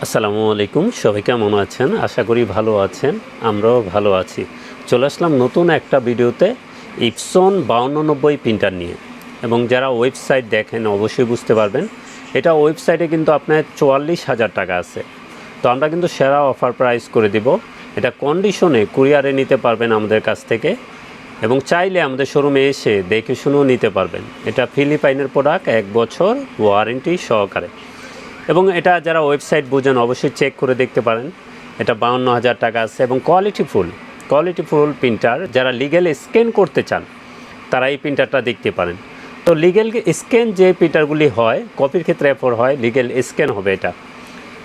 আসসালামু আলাইকুম, সবাই কেমন আছেন? আশা করি ভালো আছেন, আমরাও ভালো আছি। চলে আসলাম নতুন একটা ভিডিওতে ইপসন 5290 প্রিন্টার নিয়ে। এবং যারা ওয়েবসাইট দেখেন অবশ্যই বুঝতে পারবেন এটা ওয়েবসাইটে কিন্তু আপনার 44,000 টাকা আছে। তো আমরা কিন্তু সেরা অফার প্রাইস করে দিব। এটা কন্ডিশনে কুরিয়ারে নিতে পারবেন আমাদের কাছ থেকে, এবং চাইলে আমাদের শোরুমে এসে দেখে শুনেও নিতে পারবেন। এটা ফিলিপাইনের প্রোডাক্ট, 1 বছর ওয়ারেন্টি সহকারে। এবং এটা যারা ওয়েবসাইট বোঝেন অবশ্যই চেক করে দেখতে পারেন। এটা 52,000 টাকা আছে এবং কোয়ালিটিফুল প্রিন্টার। যারা লিগ্যাল স্ক্যান করতে চান তারা এই প্রিন্টারটা দেখতে পারেন। তো লিগ্যাল স্ক্যান যে প্রিন্টারগুলি হয়, কপির ক্ষেত্রে এরপর হয়, লিগ্যাল স্ক্যান হবে এটা।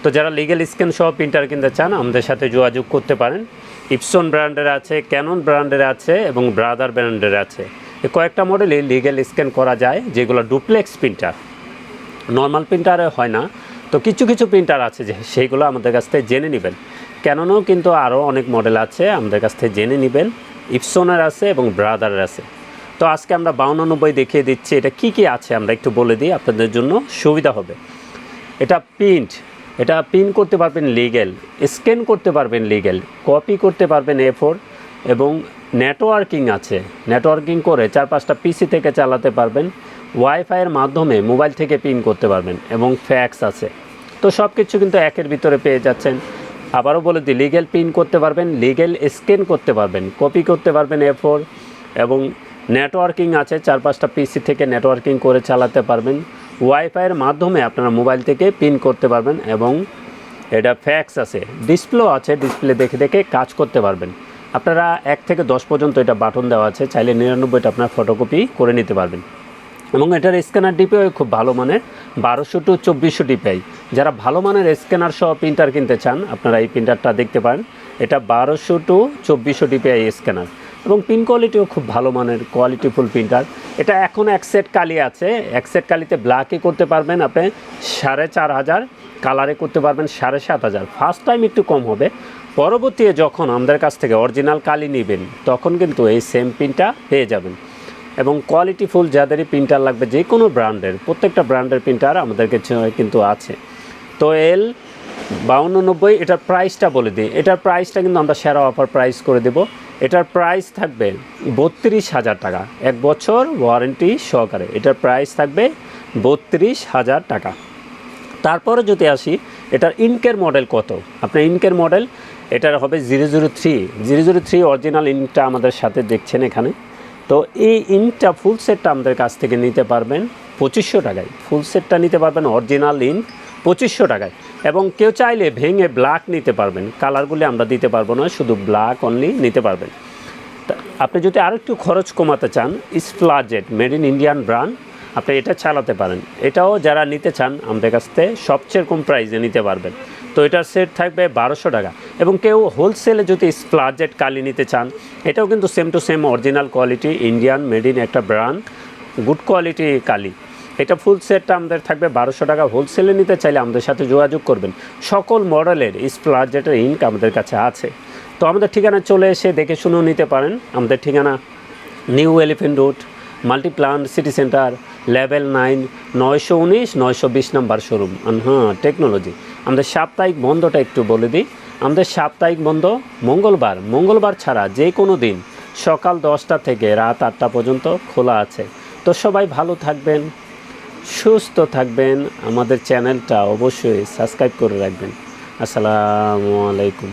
তো যারা লিগ্যাল স্ক্যান সহ প্রিন্টার কিনতে চান আমাদের সাথে যোগাযোগ করতে পারেন। ইপসন ব্র্যান্ডের আছে, ক্যানন ব্র্যান্ডের আছে এবং ব্রাদার ব্র্যান্ডের আছে। এই কয়েকটা মডেলে লিগ্যাল স্ক্যান করা যায়, যেগুলো ডুপ্লেক্স প্রিন্টার, নর্মাল প্রিন্টারে হয় না। তো কিছু কিছু প্রিন্টার আছে যে সেইগুলো আমাদের কাছ থেকে জেনে নেবেন। ক্যাননও কিন্তু আরও অনেক মডেল আছে, আমাদের কাছ থেকে জেনে নেবেন। ইপসনের আছে এবং ব্রাদারের আছে। তো আজকে আমরা 5290 দেখিয়ে দিচ্ছি। এটা কি কি আছে আমরা একটু বলে দিই, আপনাদের জন্য সুবিধা হবে। এটা প্রিন্ট করতে পারবেন লিগ্যাল, স্ক্যান করতে পারবেন লিগ্যাল, কপি করতে পারবেন A4, এবং নেটওয়ার্কিং আছে। নেটওয়ার্কিং করে 4-5টা পিসি থেকে চালাতে পারবেন। ওয়াইফাইয়ের মাধ্যমে মোবাইল থেকে প্রিন্ট করতে পারবেন এবং ফ্যাক্স আছে। তো সব কিছু কিন্তু একের ভিতরে পেয়ে যাচ্ছেন। আবারও বলে দিই, লিগ্যাল প্রিন্ট করতে পারবেন, লিগ্যাল স্ক্যান করতে পারবেন, কপি করতে পারবেন A4, এবং নেটওয়ার্কিং আছে। 4-5টা পিসি থেকে নেটওয়ার্কিং করে চালাতে পারবেন। ওয়াইফাইয়ের মাধ্যমে আপনারা মোবাইল থেকে প্রিন্ট করতে পারবেন, এবং এটা ফ্যাক্স আছে, ডিসপ্লেও আছে, ডিসপ্লে দেখে দেখে কাজ করতে পারবেন। আপনারা 1 থেকে 10 পর্যন্ত এটা বাটন দেওয়া আছে, চাইলে 99টা আপনার ফটোকপি করে নিতে পারবেন। এবং এটার স্ক্যানার ডিপিআই খুব ভালো মানের, 1200 টু 2400 ডিপিআই। যারা ভালো মানের স্ক্যানার সহ প্রিন্টার কিনতে চান আপনারা এই প্রিন্টারটা দেখতে পারেন। এটা 1200 টু 2400 ডিপিআই স্ক্যানার, এবং প্রিন্ট কোয়ালিটিও খুব ভালো মানের, কোয়ালিটিফুল প্রিন্টার। এটা এখন এক সেট কালি আছে, এক সেট কালিতে ব্ল্যাকে করতে পারবেন আপনি 4500, কালারে করতে পারবেন 7500। ফার্স্ট টাইম একটু কম হবে, পরবর্তীতে যখন আমাদের কাছ থেকে অরিজিনাল কালি নেবেন তখন কিন্তু এই সেম প্রিন্টটা পেয়ে যাবেন। এবং কোয়ালিটিফুল যাদেরই প্রিন্টার লাগবে, যে কোনো ব্র্যান্ডের, প্রত্যেকটা ব্র্যান্ডের প্রিন্টার আমাদের কাছে কিন্তু আছে। তো L5290 এটার প্রাইসটা বলে দিই। এটার প্রাইসটা কিন্তু আমরা সেরা অফার প্রাইস করে দেব। এটার প্রাইস থাকবে 32,000 টাকা, 1 বছর ওয়ারেন্টি সহকারে। এটার প্রাইস থাকবে 32,000 টাকা। তারপরে যদি আসি এটার ইনকের মডেল কত, আপনার ইনকের মডেল এটার হবে 003 অরিজিনাল ইনকটা আমাদের সাথে দেখছেন এখানে। তো এই ইনকটা ফুল সেটটা আমাদের কাছ থেকে নিতে পারবেন 2500 টাকায়। ফুল সেটটা নিতে পারবেন অরিজিনাল ইনক 2500 টাকায়। এবং কেউ চাইলে ভেঙে ব্ল্যাক নিতে পারবেন, কালারগুলি আমরা দিতে পারবো না, শুধু ব্ল্যাক অনলি নিতে পারবেন। আপনি যদি আরও একটু খরচ কমাতে চান, স্প্লাজেট মেড ইন ইন্ডিয়ান ব্র্যান্ড, আপনি এটা চালাতে পারেন। এটাও যারা নিতে চান আমাদের কাছ থেকে সবচেয়ে কম প্রাইসে নিতে পারবেন। তো এটার সেট থাকবে 1200 টাকা। এবং কেউ হোলসেলে যদি স্প্লাজেট কালি নিতে চান, এটাও কিন্তু same to same original quality, Indian made in একটা ব্র্যান্ড, গুড কোয়ালিটি কালি। এটা ফুল সেটটা আমাদের থাকবে 1200 টাকা। হোলসেলে নিতে চাইলে আমাদের সাথে যোগাযোগ করবেন। সকল মডেলের স্প্লাজেটের ইনক আমাদের কাছে আছে। তো আমাদের ঠিকানা চলে এসে দেখে শুনেও নিতে পারেন। আমাদের ঠিকানা new elephant road, Multiplan city centre, level 9, 919-920 number showroom. হ্যাঁ, টেকনোলজি। আমাদের সাপ্তাহিক বন্ধটা একটু বলে দিই। আমাদের সাপ্তাহিক বন্ধ মঙ্গলবার ছাড়া যে কোনো দিন সকাল 10টা থেকে রাত 8টা পর্যন্ত খোলা আছে। তো সবাই ভালো থাকবেন, সুস্থ থাকবেন। আমাদের চ্যানেলটা অবশ্যই সাবস্ক্রাইব করে রাখবেন। আসসালামু আলাইকুম।